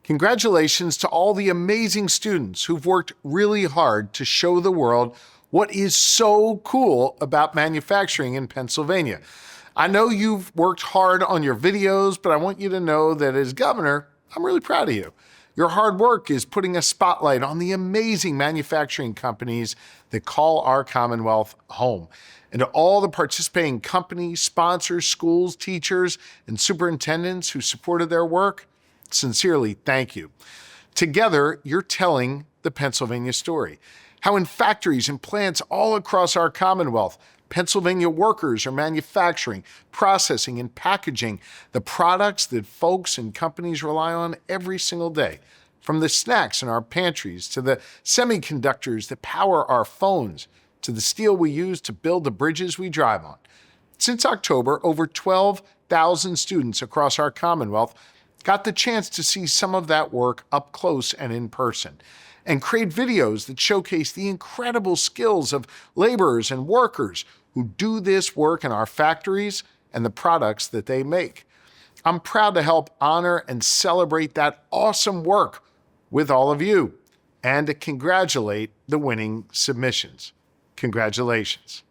Congratulations to all the amazing students who've worked really hard to show the world what is so cool about manufacturing in Pennsylvania. I know you've worked hard on your videos, but I want you to know that as governor, I'm really proud of you. Your hard work is putting a spotlight on the amazing manufacturing companies that call our Commonwealth home. And to all the participating companies, sponsors, schools, teachers, and superintendents who supported their work, sincerely, thank you. Together, you're telling the Pennsylvania story. How in factories and plants all across our Commonwealth, Pennsylvania workers are manufacturing, processing, and packaging the products that folks and companies rely on every single day. From the snacks in our pantries, to the semiconductors that power our phones, to the steel we use to build the bridges we drive on. Since October, over 12,000 students across our Commonwealth got the chance to see some of that work up close and in person, and create videos that showcase the incredible skills of laborers and workers who do this work in our factories and the products that they make. I'm proud to help honor and celebrate that awesome work with all of you, and to congratulate the winning submissions. Congratulations.